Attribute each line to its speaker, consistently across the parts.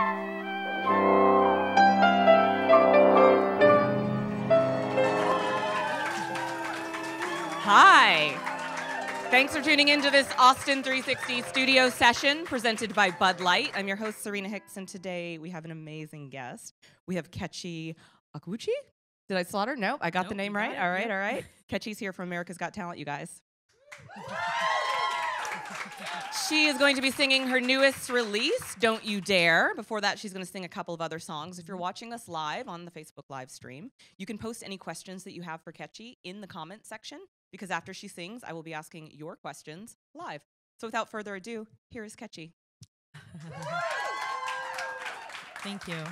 Speaker 1: Hi. Thanks for tuning into this Austin360 studio session presented by Bud Light. I'm your host, Serena Hicks, and today we have an amazing guest. We have Kechi Okwuchi. Did I slaughter? No, I got the name right. All right, all right. Kechi's here from America's Got Talent, you guys. She is going to be singing her newest release, Don't You Dare. Before that, she's going to sing a couple of other songs. If you're watching us live on the Facebook live stream, you can post any questions that you have for Kechi in the comment section, because after she sings, I will be asking your questions live. So without further ado, here is Kechi.
Speaker 2: Thank you.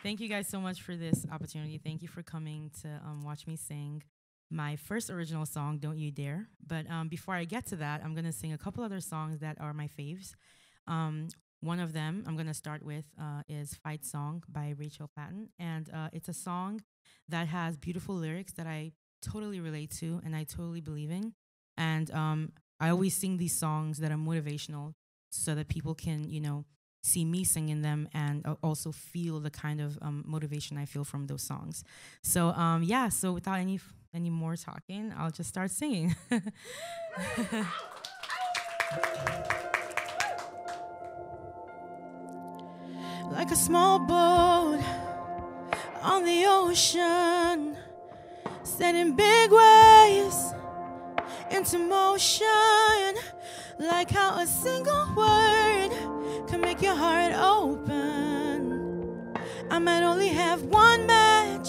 Speaker 2: Thank you guys so much for this opportunity. Thank you for coming to watch me sing my first original song, Don't You Dare. But before I get to that, I'm going to sing a couple other songs that are my faves. One of them I'm going to start with is Fight Song by Rachel Platten. And it's a song that has beautiful lyrics that I totally relate to and I totally believe in. And I always sing these songs that are motivational so that people can, you know, see me singing them and also feel the kind of motivation I feel from those songs. So yeah, so without any more talking, I'll just start singing. Like a small boat on the ocean, setting big waves into motion, like how a single word can make your heart open. I might only have one match,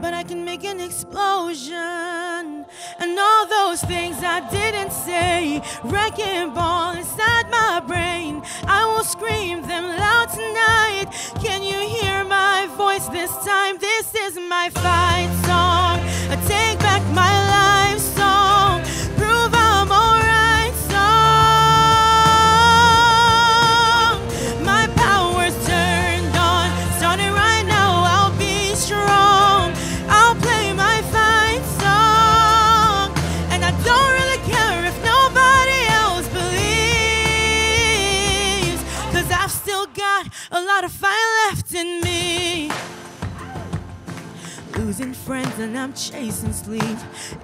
Speaker 2: but I can make an explosion. And all those things I didn't say, wrecking ball inside my brain, I will scream them loud tonight. Can you hear my voice this time? This is my fight song, I take back my life song, prove I'm alright song. My power's turned on, starting right now, I'll be strong. I'll play my fight song, and I don't really care if nobody else believes, 'cause I've still got a lot of fire left in me. Losing friends and I'm chasing sleep.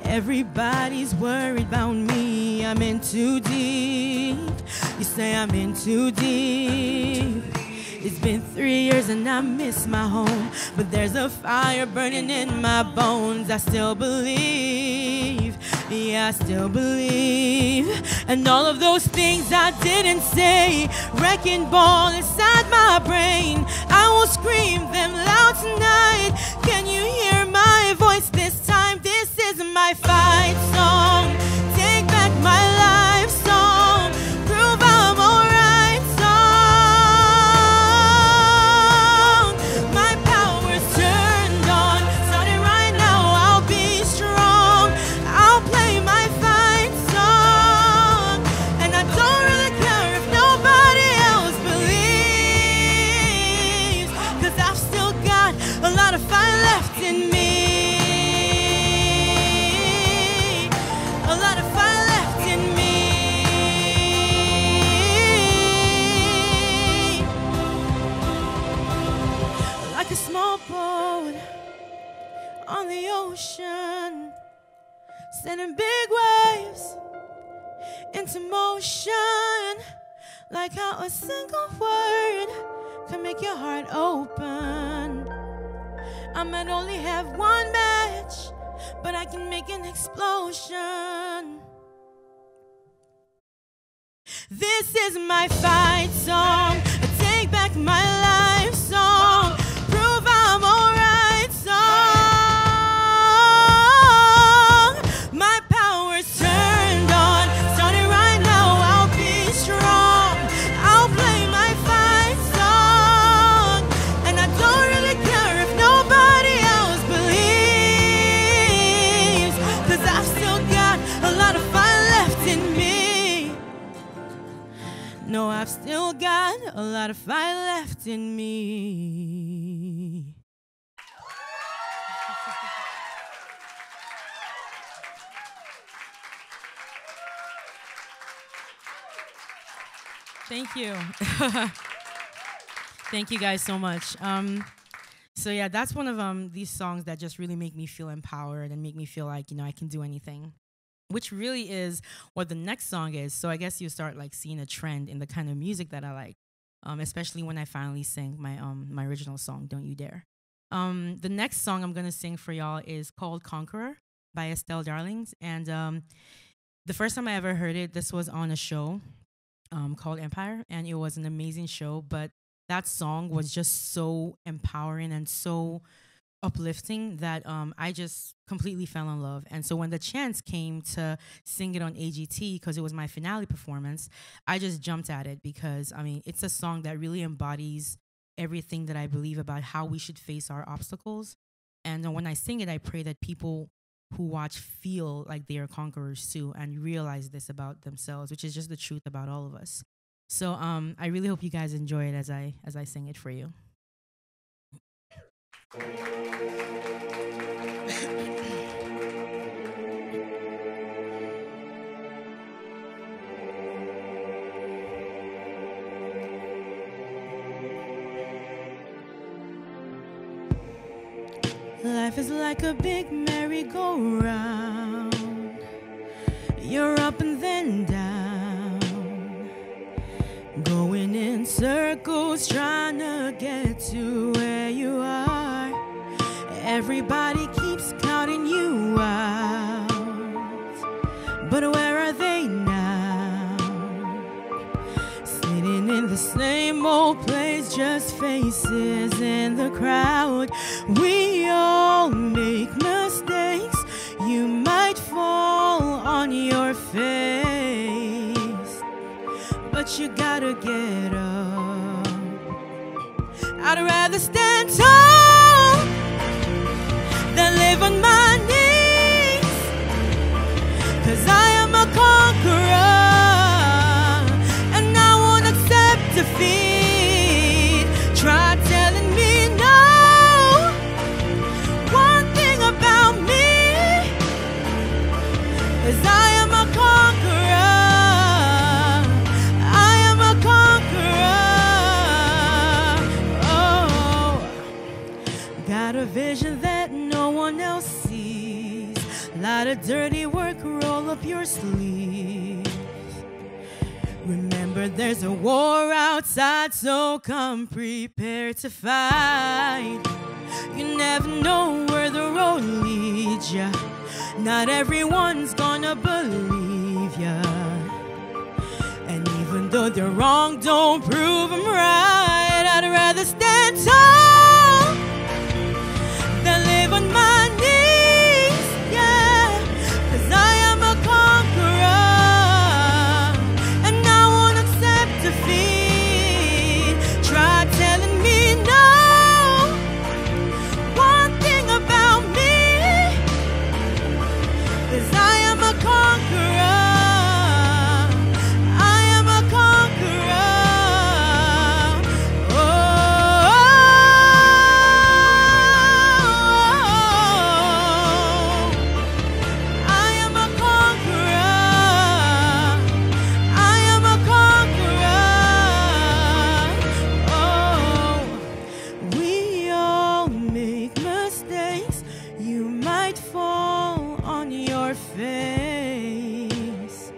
Speaker 2: Everybody's worried about me. I'm in too deep. You say I'm in too deep. It's been 3 years and I miss my home, but there's a fire burning in my bones. I still believe, yeah, I still believe. And all of those things I didn't say, wrecking ball inside my brain, I will scream them loud tonight. Can you hear my voice this time? This is my fight song, take back my life song, prove I'm alright song. My power's turned on, starting right now, I'll be strong. I'll play my fight song, and I don't really care if nobody else believes, 'cause I've still got a lot of fire left in me. A lot of fire left in me. Like a small boat on the ocean, sending big waves into motion, like how a single word can make your heart open. I might only have one match, but I can make an explosion. This is my fight song, I take back my life song, prove I'm alright song. My power's turned on, starting right now, I'll be strong. I'll play my fight song, and I don't really care if nobody else believes, 'cause I've still got a lot of fire left in me. No, I've still got a lot of fire left in me. Thank you. Thank you guys so much. So yeah, that's one of these songs that just really make me feel empowered and make me feel like, I can do anything, which really is what the next song is. So I guess you start like seeing a trend in the kind of music that I like, especially when I finally sing my original song, Don't You Dare. The next song I'm gonna sing for y'all is called Conqueror by Estelle Darlings. And the first time I ever heard it, this was on a show called Empire, and it was an amazing show. But that song was just so empowering and so uplifting that I just completely fell in love. And so when the chance came to sing it on AGT, because it was my finale performance, I just jumped at it because, it's a song that really embodies everything that I believe about how we should face our obstacles. And when I sing it, I pray that people who watch feel like they are conquerors too and realize this about themselves, which is just the truth about all of us. So I really hope you guys enjoy it as I sing it for you. Life is like a big merry-go-round. You're up and then down, going in circles trying to get to where you are. Everybody keeps counting you out, but where are they now? Sitting in the same old place, just faces in the crowd. We all make mistakes. You might fall on your face, but you gotta get up. I'd rather stand tall than live on my knees, 'cause I am a conqueror and I won't accept defeat. Try telling me no. One thing about me is I am a conqueror. I am a conqueror. Oh, got a vision that no one else sees. Lot of dirty work, roll up your sleeves. Remember, there's a war outside, so come prepared to fight. You never know where the road leads ya. Not everyone's gonna believe ya. And even though they're wrong, don't prove them right. I'd rather stand tall than live on my knees, yeah. 'Cause I am a conqueror and I won't accept defeat. Try telling me no. One thing about me is I am a conqueror. I am a conqueror. Oh, I am a conqueror. I am a conqueror. Oh, we all make mistakes. You might fall on your face,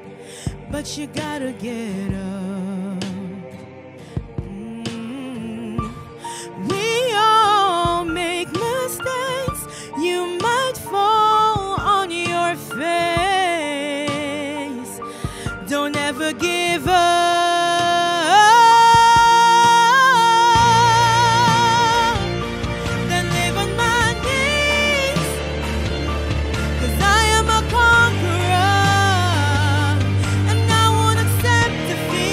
Speaker 2: but you gotta get up. We all make mistakes. You might fall on your face. Don't ever give up. Then live on my knees, 'cause I am a conqueror and I won't accept defeat.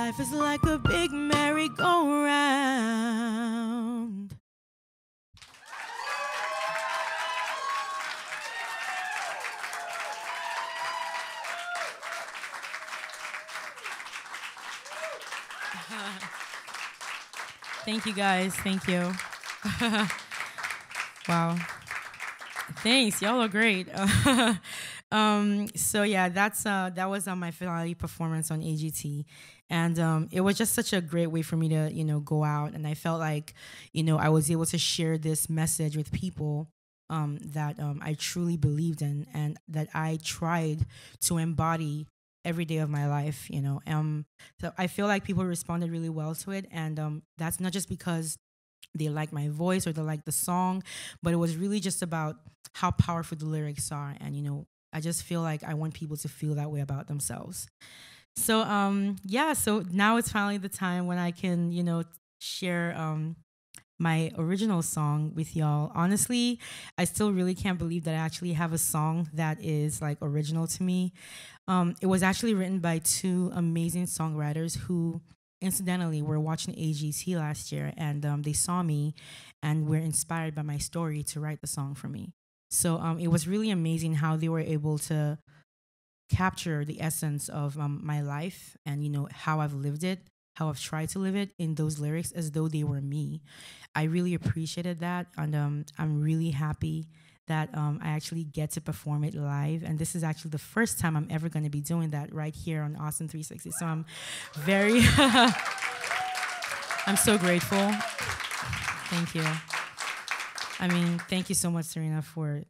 Speaker 2: Life is like a big merry-go-round. Thank you, guys. Thank you. Wow. Thanks. Y'all are great. So yeah, that was my finale performance on AGT, and it was just such a great way for me to go out, and I felt like I was able to share this message with people that I truly believed in, and that I tried to embody every day of my life. So I feel like people responded really well to it, and that's not just because they like my voice or they like the song, but it was really just about how powerful the lyrics are. And, I just feel like I want people to feel that way about themselves. So, so now it's finally the time when I can, share my original song with y'all. Honestly, I still really can't believe that I actually have a song that is like original to me. It was actually written by two amazing songwriters who incidentally were watching AGT last year, and they saw me and were inspired by my story to write the song for me. So it was really amazing how they were able to capture the essence of my life and how I've lived it, how I've tried to live it in those lyrics as though they were me. I really appreciated that, and I'm really happy that I actually get to perform it live. And this is actually the first time I'm ever going to be doing that right here on Austin360. So I'm very, I'm so grateful. Thank you. I mean, thank you so much, Serena, for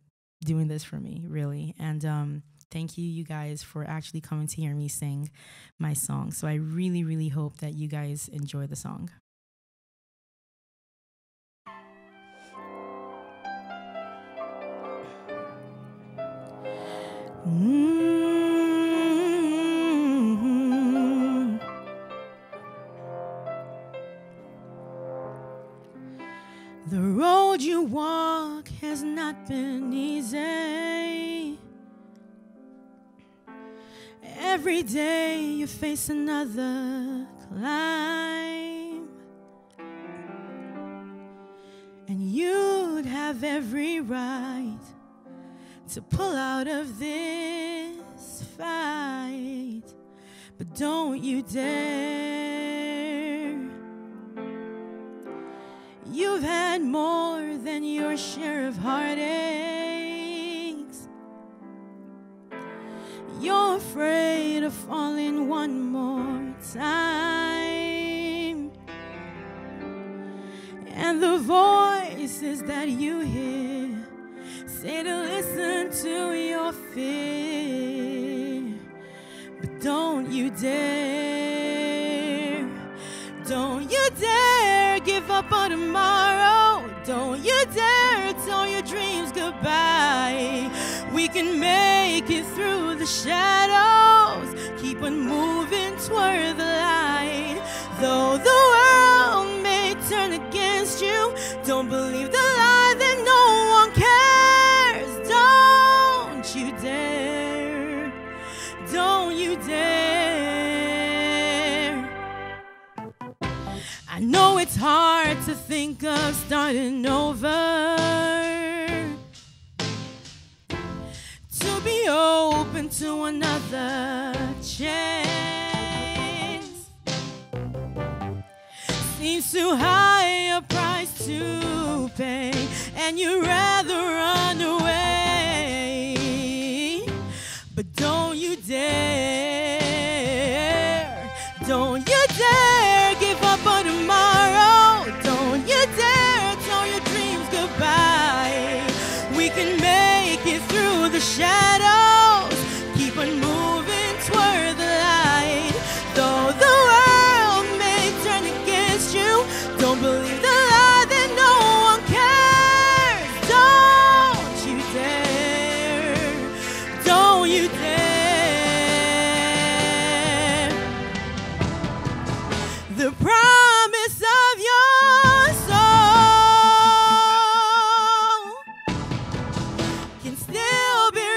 Speaker 2: doing this for me, really. And thank you guys for actually coming to hear me sing my song. So I really, really hope that you guys enjoy the song. The road you walk has not been easy. Every day you face another climb, and you'd have every right to pull out of this fight, but don't you dare. You've had more than your share of heartaches. You're afraid of falling one more time, and the voices that you hear say to listen to your fear, but don't you dare, don't you dare give up on tomorrow. Don't you dare tell your dreams goodbye. We can make it through the shadows, keep on moving toward the light. Though the world may turn against you, don't believe the lie that no one cares. Don't you dare, don't you dare. I know it's hard to think of starting over, to be open to another chance. Seems too high a price to pay, and you'd rather run away. But don't you dare, don't you dare give up on tomorrow. Don't you dare tell your dreams goodbye. We can make it through the shadows, keep on moving toward the light. Though the world may turn against you, don't believe the lie that no one cares. Don't you dare, don't you dare. The promise of your soul can still be realized.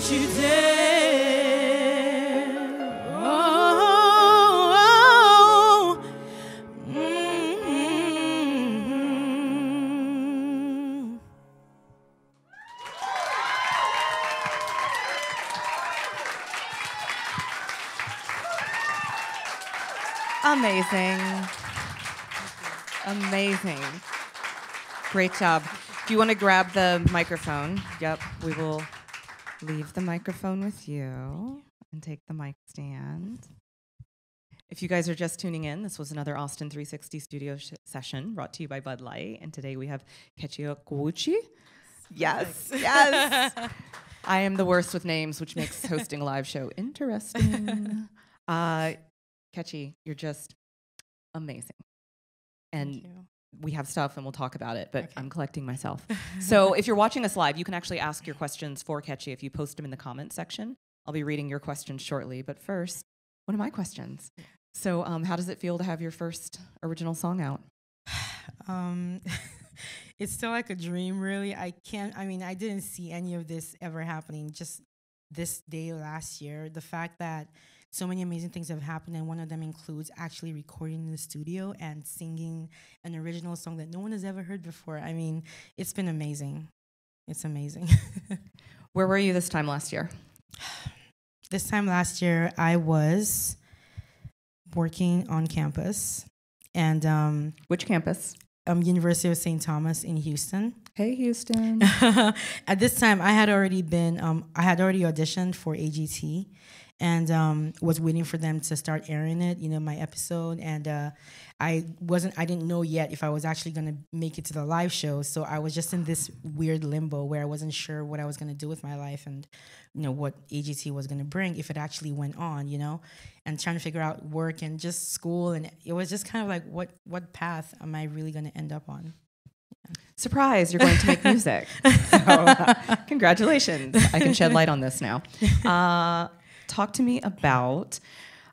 Speaker 2: don't you dare. Oh, oh, oh. Mm-hmm.
Speaker 1: Amazing. Amazing. Great job. Do you want to grab the microphone? Yep, we will leave the microphone with you and take the mic stand. If you guys are just tuning in, this was another Austin360 studio session brought to you by Bud Light. And today we have Kechi Okwuchi. Yes, yes. I am the worst with names, which makes hosting a live show interesting. Kechi, you're just amazing. And we have stuff and we'll talk about it, but I'm collecting myself. So if you're watching us live, you can actually ask your questions for Kechi if you post them in the comments section. I'll be reading your questions shortly, but first, one of my questions. So how does it feel to have your first original song out?
Speaker 2: It's still like a dream, really. I didn't see any of this ever happening. Just this day last year, the fact that so many amazing things have happened, and one of them includes actually recording in the studio and singing an original song that no one has ever heard before. I mean, it's been amazing. It's amazing.
Speaker 1: Where were you this time last year?
Speaker 2: This time last year, I was working on campus. And
Speaker 1: which campus?
Speaker 2: University of St. Thomas in Houston.
Speaker 1: Hey, Houston.
Speaker 2: At this time, I had already auditioned for AGT. And was waiting for them to start airing it, my episode. And I didn't know yet if I was actually going to make it to the live show. So I was just in this weird limbo where I wasn't sure what I was going to do with my life and, what AGT was going to bring if it actually went on, and trying to figure out work and just school. And it was just kind of like, what path am I really going to end up on?
Speaker 1: Surprise, you're going to make music. So, congratulations. I can shed light on this now. Talk to me about,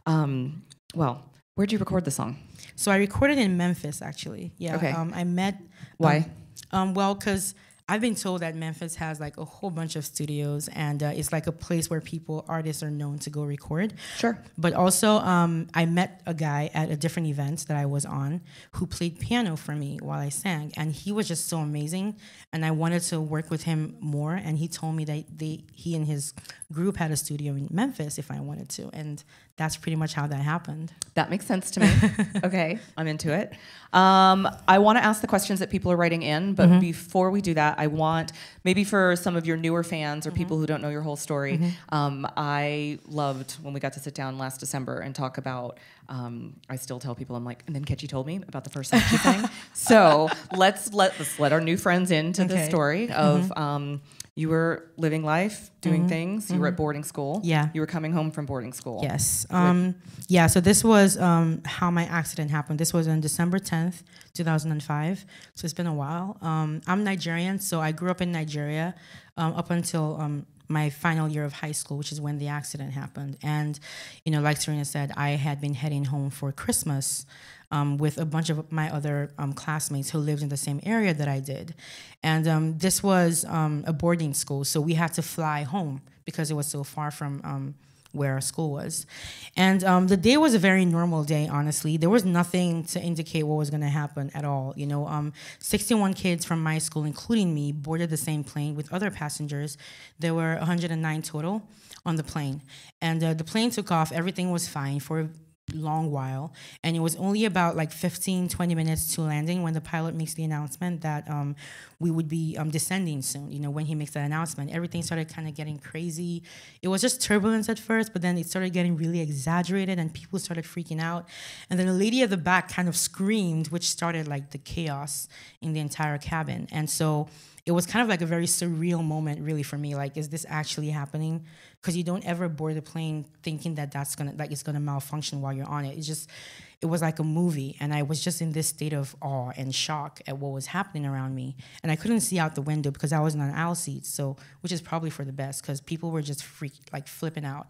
Speaker 1: where'd you record the song?
Speaker 2: So I recorded in Memphis, actually. Yeah.
Speaker 1: Okay.
Speaker 2: I met.
Speaker 1: Why?
Speaker 2: Because I've been told that Memphis has like a whole bunch of studios, and it's like a place where artists are known to go record.
Speaker 1: Sure.
Speaker 2: But also, I met a guy at a different event that I was on who played piano for me while I sang, and he was just so amazing, and I wanted to work with him more, and he told me that he and his group had a studio in Memphis if I wanted to, and that's pretty much how that happened.
Speaker 1: That makes sense to me. Okay, I'm into it. I want to ask the questions that people are writing in, but before we do that, I want, maybe for some of your newer fans or people who don't know your whole story, I loved when we got to sit down last December and talk about, I still tell people, I'm like, and then Kechi told me about the first song she sang. So let's let our new friends into the story of you were living life, doing things. You were at boarding school.
Speaker 2: Yeah.
Speaker 1: You were coming home from boarding school.
Speaker 2: Yes. So this was how my accident happened. This was on December 10th, 2005. So it's been a while. I'm Nigerian, so I grew up in Nigeria up until my final year of high school, which is when the accident happened. And, like Serena said, I had been heading home for Christmas with a bunch of my other classmates who lived in the same area that I did. And this was a boarding school, so we had to fly home because it was so far from where our school was. And the day was a very normal day, honestly. There was nothing to indicate what was going to happen at all. 61 kids from my school, including me, boarded the same plane with other passengers. There were 109 total on the plane. And the plane took off. Everything was fine for a long while, and it was only about like 15-20 minutes to landing when the pilot makes the announcement that we would be descending soon. When he makes that announcement, everything started kind of getting crazy. It was just turbulence at first, but then it started getting really exaggerated and people started freaking out, and then a lady at the back kind of screamed, which started like the chaos in the entire cabin. And so it was kind of like a very surreal moment, really, for me. Like, is this actually happening? Because you don't ever board a plane thinking that it's gonna malfunction while you're on it. It was like a movie, and I was just in this state of awe and shock at what was happening around me. And I couldn't see out the window because I was in an aisle seat, which is probably for the best because people were just flipping out.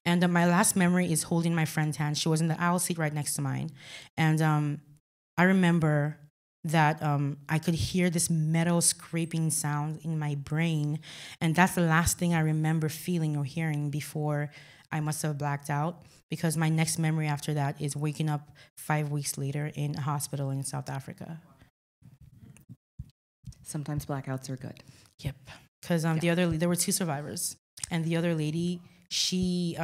Speaker 2: And my last memory is holding my friend's hand. She was in the aisle seat right next to mine, and I remember that I could hear this metal scraping sound in my brain. And that's the last thing I remember feeling or hearing before I must have blacked out, because my next memory after that is waking up 5 weeks later in a hospital in South Africa.
Speaker 1: Sometimes blackouts are good.
Speaker 2: Yep. Because there were 2 survivors. And the other lady, she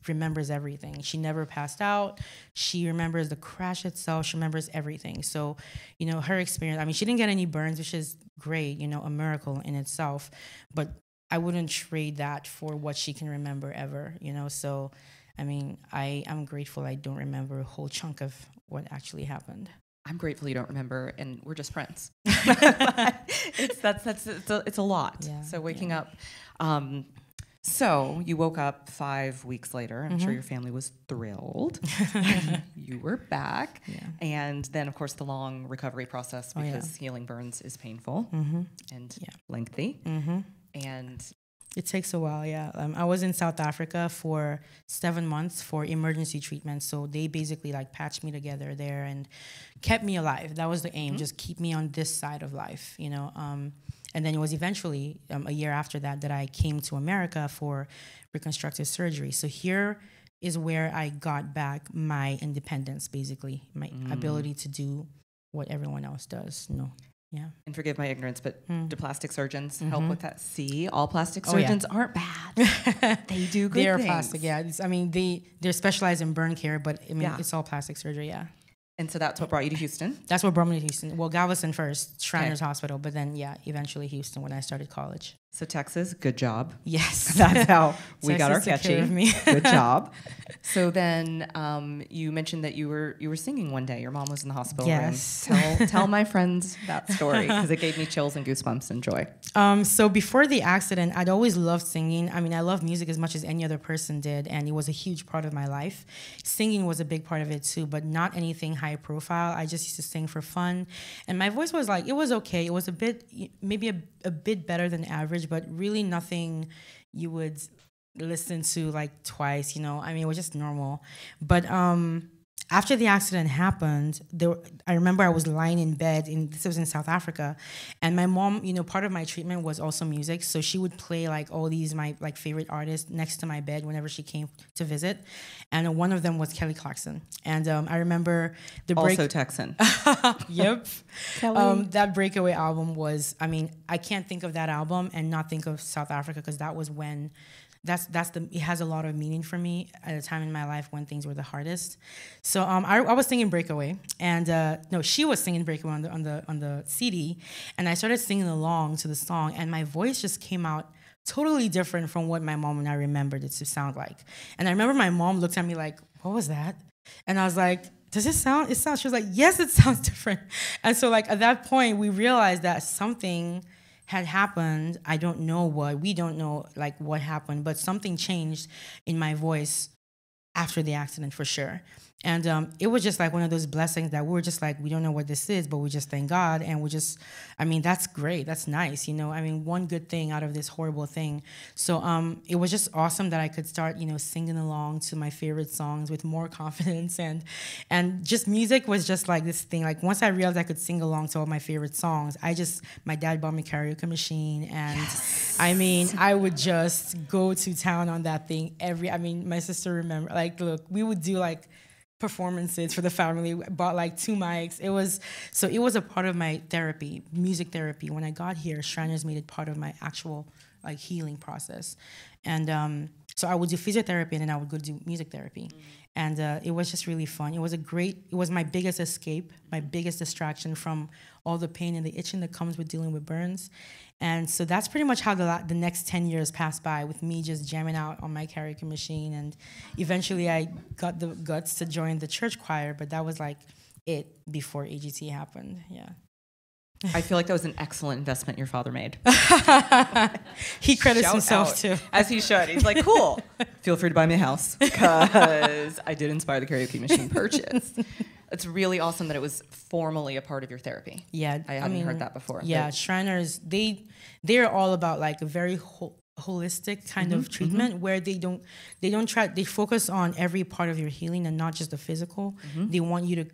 Speaker 2: remembers everything. She never passed out. She remembers the crash itself. She remembers everything. So, her experience, I mean, she didn't get any burns, which is great, a miracle in itself. But I wouldn't trade that for what she can remember ever, So, I mean, I'm grateful I don't remember a whole chunk of what actually happened.
Speaker 1: I'm grateful you don't remember, and we're just friends. It's a lot.
Speaker 2: Yeah,
Speaker 1: so waking up. So you woke up 5 weeks later. I'm sure your family was thrilled. You were back.
Speaker 2: Yeah.
Speaker 1: And then, of course, the long recovery process, because healing burns is painful and lengthy. And
Speaker 2: it takes a while, yeah. I was in South Africa for 7 months for emergency treatment. So they basically patched me together there and kept me alive. That was the aim, just keep me on this side of life, And then it was eventually a year after that I came to America for reconstructive surgery. So here is where I got back my independence, basically, my ability to do what everyone else does. Yeah.
Speaker 1: And forgive my ignorance, but do plastic surgeons help with that? See, all plastic surgeons aren't bad. They do good
Speaker 2: They're
Speaker 1: things.
Speaker 2: plastic, yeah. They're specialized in burn care, but it's all plastic surgery, yeah.
Speaker 1: And so that's what brought you to Houston?
Speaker 2: That's what brought me to Houston. Well, Galveston first, Shriners Hospital, but then, eventually Houston when I started college.
Speaker 1: So Texas, good job.
Speaker 2: Yes.
Speaker 1: That's how we got our
Speaker 2: Texas took care of
Speaker 1: Kechi.
Speaker 2: me.
Speaker 1: Good job. So then you mentioned that you were singing one day. Your mom was in the hospital
Speaker 2: yes.
Speaker 1: room. Tell my friends that story, because it gave me chills and goosebumps and joy.
Speaker 2: So before the accident, I'd always loved singing. I mean, I love music as much as any other person did, and it was a huge part of my life. Singing was a big part of it too, but not anything high profile. I just used to sing for fun, and my voice was it was okay. It was maybe a bit better than average, but really nothing you would listen to twice, I mean, it was just normal. But after the accident happened, I remember I was lying in bed, this was in South Africa, and my mom, part of my treatment was also music, so she would play all these my favorite artists next to my bed whenever she came to visit, and one of them was Kelly Clarkson, and I remember
Speaker 1: also Texan.
Speaker 2: Yep.
Speaker 1: Kelly.
Speaker 2: That Breakaway album was, I mean, I can't think of that album and not think of South Africa, because that was when. It has a lot of meaning for me at a time in my life when things were the hardest. So I was singing Breakaway, and she was singing Breakaway on the CD, and I started singing along to the song, and my voice just came out totally different from what my mom and I remembered it to sound like. And I remember my mom looked at me like, "What was that?" And I was like, "Does it sound?" She was like, "Yes, it sounds different." And so at that point, we realized that something had happened. I don't know what. We don't know what happened, but something changed in my voice after the accident for sure. And it was just one of those blessings that we were just we don't know what this is, but we just thank God. And that's great. That's nice. I mean, one good thing out of this horrible thing. So it was just awesome that I could start, singing along to my favorite songs with more confidence. And just music was just this thing. Once I realized I could sing along to all my favorite songs, my dad bought me a karaoke machine. And I mean, I would just go to town on that thing my sister remember, look, we would do performances for the family. Bought 2 mics. It was a part of my therapy, music therapy. When I got here, Shriners made it part of my actual healing process. And so I would do physiotherapy, and then I would go do music therapy. And it was just really fun. It was my biggest escape, my biggest distraction from all the pain and the itching that comes with dealing with burns. And so that's pretty much how the next 10 years passed by, with me just jamming out on my karaoke machine. And eventually I got the guts to join the church choir, but that was it before AGT happened. Yeah.
Speaker 1: I feel like that was an excellent investment your father made.
Speaker 2: He credits
Speaker 1: Shout
Speaker 2: himself
Speaker 1: out,
Speaker 2: too.
Speaker 1: As he should. He's like, cool. Feel free to buy me a house, because I did inspire the karaoke machine purchase. It's really awesome that it was formally a part of your therapy.
Speaker 2: Yeah.
Speaker 1: I hadn't heard that before.
Speaker 2: Yeah, Shriners, they're all about a very holistic kind of treatment where they focus on every part of your healing and not just the physical. They want you to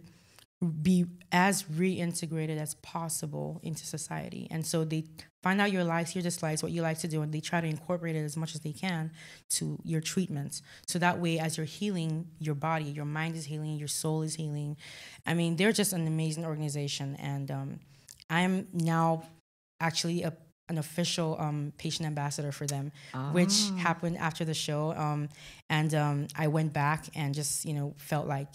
Speaker 2: be as reintegrated as possible into society. And so they find out your likes, your dislikes, what you like to do, and they try to incorporate it as much as they can to your treatments. So that way, as you're healing your body, your mind is healing, your soul is healing. I mean, they're just an amazing organization. And I'm now actually an official patient ambassador for them, which happened after the show. And I went back and just, felt like,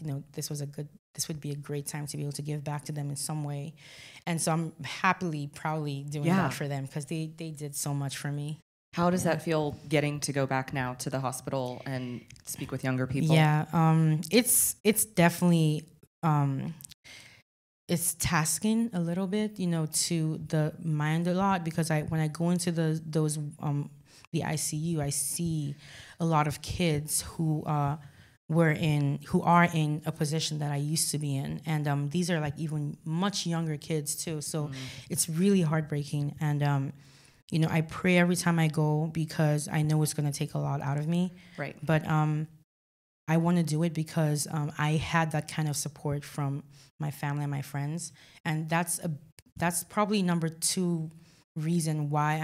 Speaker 2: this would be a great time to be able to give back to them in some way. And so I'm proudly doing that for them, because they did so much for me.
Speaker 1: How does that feel, getting to go back now to the hospital and speak with younger people?
Speaker 2: Yeah, it's definitely, it's tasking a little bit, to the mind a lot, because when I go into the ICU, I see a lot of kids who are in a position that I used to be in, and these are like even much younger kids too. So it's really heartbreaking, and I pray every time I go, because I know it's going to take a lot out of me.
Speaker 1: Right.
Speaker 2: But I want to do it because I had that kind of support from my family and my friends, and that's probably number 2 reason why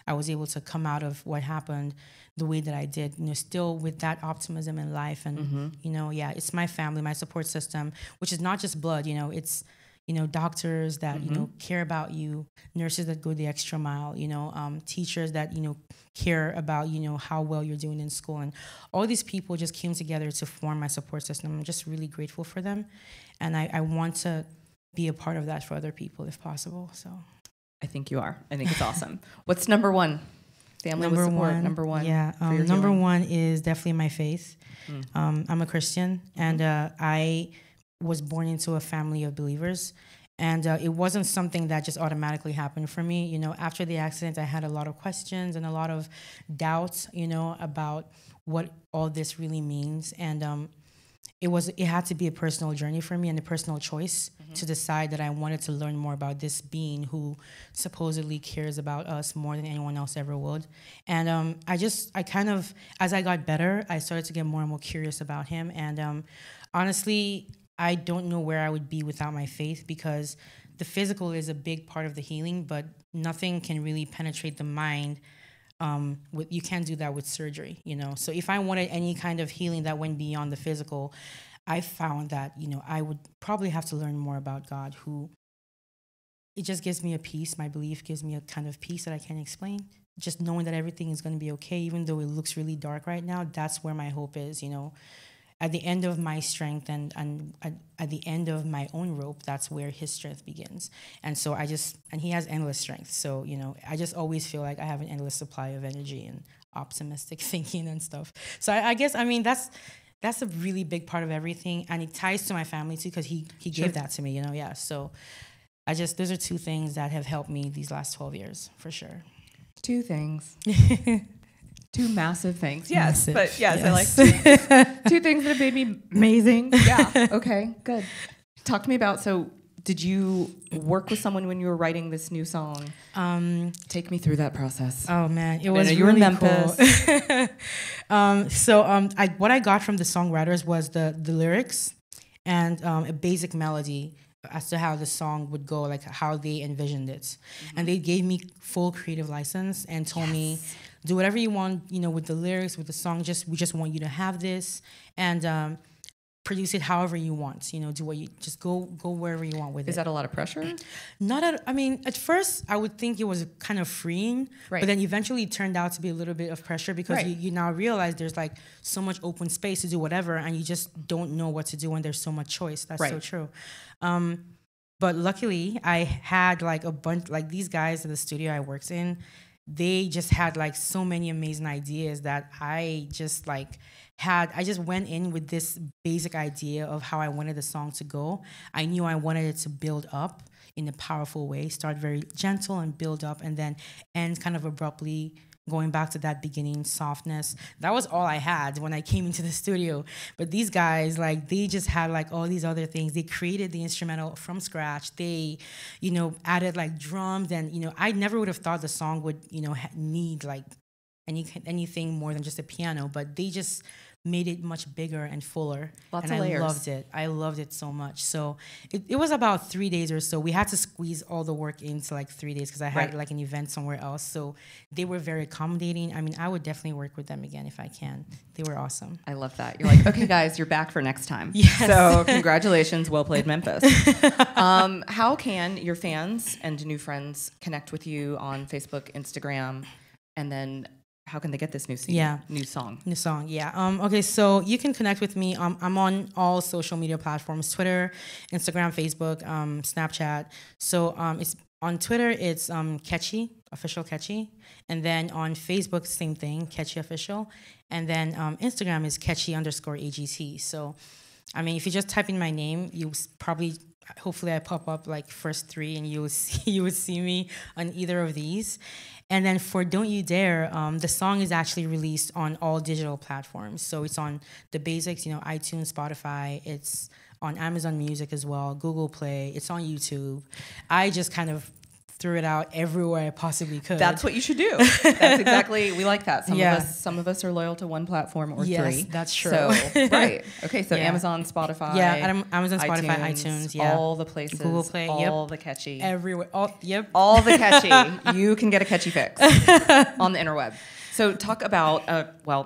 Speaker 2: I was able to come out of what happened the way that I did, still with that optimism in life. And it's my family, my support system, which is not just blood, it's doctors that care about you, nurses that go the extra mile, teachers that care about how well you're doing in school, and all these people just came together to form my support system. I'm just really grateful for them, and I want to be a part of that for other people if possible. So
Speaker 1: I think you are. I think it's awesome. What's number 1? Family with support. Number 1.
Speaker 2: Yeah. Number 1 is definitely my faith. I'm a Christian, and I was born into a family of believers. And it wasn't something that just automatically happened for me. After the accident, I had a lot of questions and a lot of doubts, about what all this really means. And it had to be a personal journey for me and a personal choice to decide that I wanted to learn more about this being who supposedly cares about us more than anyone else ever would. And I kind of, as I got better, I started to get more and more curious about him. And honestly, I don't know where I would be without my faith, because the physical is a big part of the healing, but nothing can really penetrate the mind. You can't do that with surgery, So if I wanted any kind of healing that went beyond the physical, I found that, I would probably have to learn more about God, who it just gives me a peace. My belief gives me a kind of peace that I can't explain. Just knowing that everything is going to be okay, even though it looks really dark right now, that's where my hope is, At the end of my strength and at the end of my own rope, that's where his strength begins. And so and he has endless strength. So, I just always feel like I have an endless supply of energy and optimistic thinking and stuff. So I guess, that's a really big part of everything. And it ties to my family too, because he gave that to me, yeah. So those are 2 things that have helped me these last 12 years, for sure.
Speaker 1: 2 things. 2 massive things. Yes,
Speaker 2: massive.
Speaker 1: But yes,
Speaker 2: yes.
Speaker 1: I like 2 things that have made me amazing. Yeah. Okay, good. Talk to me about, so did you work with someone when you were writing this new song? Take me through that process.
Speaker 2: Oh man, it was
Speaker 1: you were in
Speaker 2: really
Speaker 1: Memphis.
Speaker 2: Cool. What I got from the songwriters was the lyrics and a basic melody as to how the song would go, like how they envisioned it. And they gave me full creative license and told me, do whatever you want, with the lyrics, with the song. We just want you to have this, and produce it however you want. Do what you just go wherever you want with it.
Speaker 1: Is that a lot of pressure?
Speaker 2: At first I would think it was kind of freeing,
Speaker 1: right.
Speaker 2: But then eventually it turned out to be a little bit of pressure, because
Speaker 1: right.
Speaker 2: you now realize there's like so much open space to do whatever, and you just don't know what to do when there's so much choice. That's
Speaker 1: right.
Speaker 2: so true. But luckily I had like a bunch, like these guys in the studio I worked in, they just had like so many amazing ideas that I just went in with this basic idea of how I wanted the song to go. I knew I wanted it to build up in a powerful way, start very gentle and build up, and then end kind of abruptly, going back to that beginning softness. That was all I had when I came into the studio. But these guys, they just had all these other things. They created the instrumental from scratch. They, added drums, and I never would have thought the song would, need anything more than just a piano. But they just made it much bigger and fuller.
Speaker 1: Lots
Speaker 2: and
Speaker 1: of layers.
Speaker 2: I loved it. I loved it so much. So it was about 3 days or so. We had to squeeze all the work into like 3 days because I had like an event somewhere else. So they were very accommodating. I mean, I would definitely work with them again if I can. They were awesome.
Speaker 1: I love that. You're like, okay, guys, you're back for next time.
Speaker 2: Yes.
Speaker 1: So congratulations, well played, Memphis. How can your fans and new friends connect with you on Facebook, Instagram, and then how can they get this new CD, new song?
Speaker 2: New song, yeah. Okay, so you can connect with me. I'm on all social media platforms: Twitter, Instagram, Facebook, Snapchat. So it's on Twitter, it's Kechi, official Kechi, and then on Facebook, same thing, Kechi official, and then Instagram is Kechi_AGT. So, I mean, if you just type in my name, you probably, hopefully, I pop up like first 3, and you would see me on either of these. And then for Don't You Dare, the song is actually released on all digital platforms. So it's on the basics, iTunes, Spotify. It's on Amazon Music as well, Google Play. It's on YouTube. I just kind of threw it out everywhere I possibly could.
Speaker 1: That's what you should do. That's exactly, we like that. Some of us are loyal to one platform or 3.
Speaker 2: Yes, that's true.
Speaker 1: So, right. Okay, so Amazon, Spotify.
Speaker 2: Yeah, Amazon, Spotify, iTunes, yeah.
Speaker 1: All the places.
Speaker 2: Google Play,
Speaker 1: all the Kechi.
Speaker 2: Everywhere.
Speaker 1: All the Kechi. You can get a Kechi fix on the interweb. So talk about,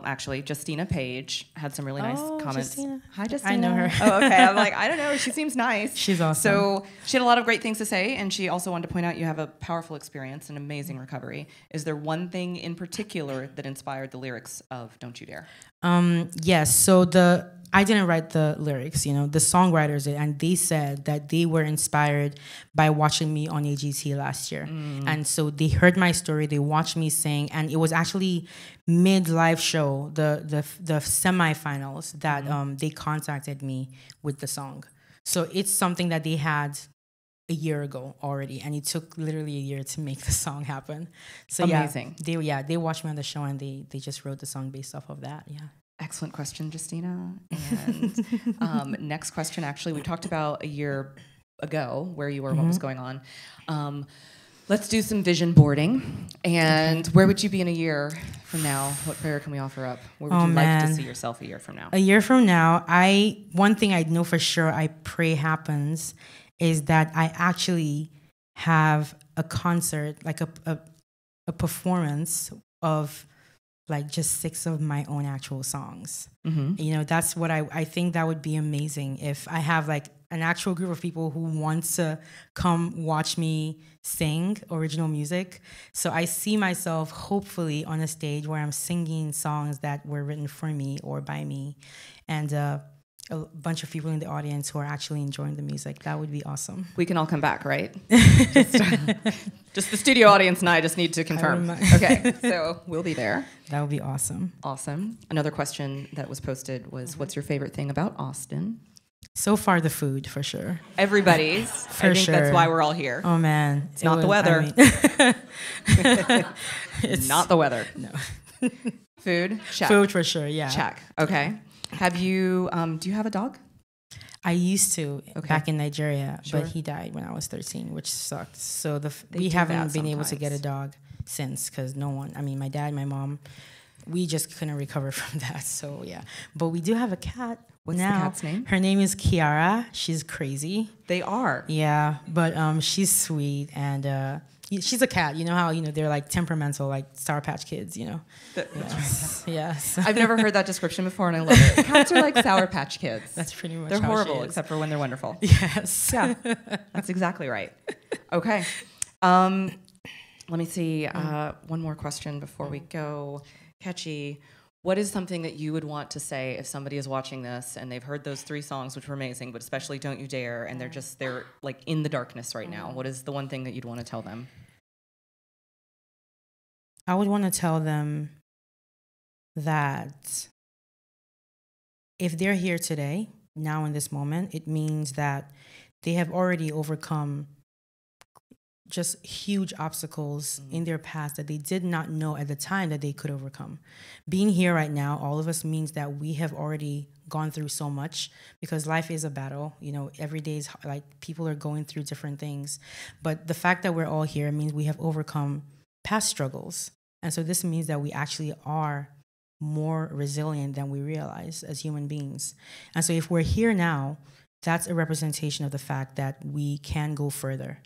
Speaker 1: actually, Justina Page had some really nice comments.
Speaker 2: Justina.
Speaker 1: Hi, Justina.
Speaker 2: I know her.
Speaker 1: Oh, okay. I'm like, I don't know. She seems nice.
Speaker 2: She's awesome.
Speaker 1: So she had a lot of great things to say, and she also wanted to point out you have a powerful experience, an amazing recovery. Is there one thing in particular that inspired the lyrics of Don't You Dare?
Speaker 2: Yes. So I didn't write the lyrics, the songwriters did, and they said that they were inspired by watching me on AGT last year. And so they heard my story, they watched me sing, and it was actually mid-live show, the semifinals, that they contacted me with the song. So it's something that they had a year ago already, and it took literally a year to make the song happen. So
Speaker 1: amazing.
Speaker 2: They watched me on the show, and they just wrote the song based off of that. Yeah.
Speaker 1: Excellent question, Justina. And next question, actually, we talked about a year ago where you were, what was going on. Let's do some vision boarding. And where would you be in a year from now? What prayer can we offer up? Where would you like to see yourself a year from now?
Speaker 2: A year from now, one thing I know for sure I pray happens is that I actually have a concert, like a performance of like just 6 of my own actual songs. That's what I think that would be amazing if I have like an actual group of people who want to come watch me sing original music. So I see myself hopefully on a stage where I'm singing songs that were written for me or by me, and a bunch of people in the audience who are actually enjoying the music. That would be awesome.
Speaker 1: We can all come back, right? Just the studio audience and I just need to confirm. Okay, so we'll be there.
Speaker 2: That would be awesome.
Speaker 1: Awesome. Another question that was posted was, what's your favorite thing about Austin?
Speaker 2: So far, the food, for sure.
Speaker 1: Everybody's. I think that's why we're all here.
Speaker 2: Oh, man.
Speaker 1: It's not the weather. It's not the weather.
Speaker 2: No.
Speaker 1: Food? Check.
Speaker 2: Food, for sure, yeah.
Speaker 1: Check. Okay. Have you, do you have a dog?
Speaker 2: I used to back in Nigeria,
Speaker 1: Sure.
Speaker 2: but he died when I was 13, which sucked. So we haven't been able to get a dog since, because my dad, my mom, we just couldn't recover from that. So yeah, but we do have a cat.
Speaker 1: What's
Speaker 2: now.
Speaker 1: the cat's name?
Speaker 2: Her name is Kiara. She's crazy.
Speaker 1: They are.
Speaker 2: Yeah, but she's sweet, and she's a cat. You know how they're like temperamental, like Sour Patch Kids.
Speaker 1: That's right.
Speaker 2: Yes.
Speaker 1: I've never heard that description before, and I love it. Cats are like Sour Patch Kids.
Speaker 2: That's pretty much.
Speaker 1: They're
Speaker 2: how
Speaker 1: horrible,
Speaker 2: she is.
Speaker 1: except for when they're wonderful.
Speaker 2: Yes.
Speaker 1: Yeah, that's exactly right. Okay. Let me see. One more question before we go. Kechi, what is something that you would want to say if somebody is watching this and they've heard those 3 songs, which were amazing, but especially Don't You Dare, and they're like in the darkness right now? What is the one thing that you'd want to tell them?
Speaker 2: I would want to tell them that if they're here today, now in this moment, it means that they have already overcome just huge obstacles in their past that they did not know at the time that they could overcome. Being here right now, all of us, means that we have already gone through so much, because life is a battle. Every day is like people are going through different things. But the fact that we're all here means we have overcome past struggles. And so this means that we actually are more resilient than we realize as human beings. And so if we're here now, that's a representation of the fact that we can go further.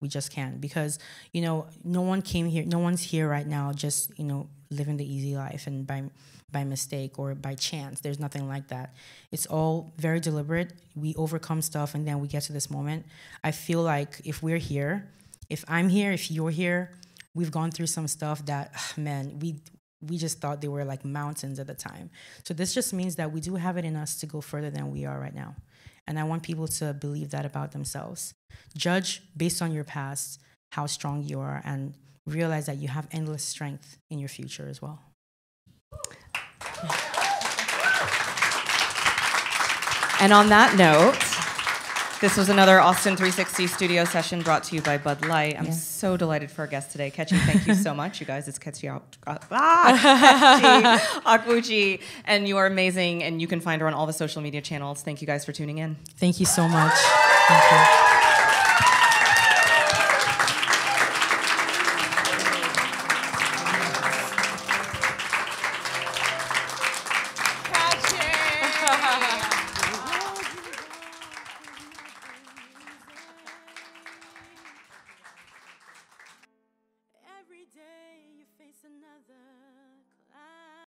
Speaker 2: We just can, because, you know, no one's here right now just, you know, living the easy life and by mistake or by chance. There's nothing like that. It's all very deliberate. We overcome stuff and then we get to this moment. I feel like if we're here, if I'm here, if you're here, we've gone through some stuff that, man, we just thought they were like mountains at the time. So this just means that we do have it in us to go further than we are right now. And I want people to believe that about themselves. Judge based on your past how strong you are, and realize that you have endless strength in your future as well.
Speaker 1: And on that note, this was another Austin360 studio session brought to you by Bud Light. I'm so delighted for our guest today. Kechi, thank you so much. You guys, it's Kechi Okwuchi, and you are amazing, and you can find her on all the social media channels. Thank you guys for tuning in.
Speaker 2: Thank you so much. Thank you.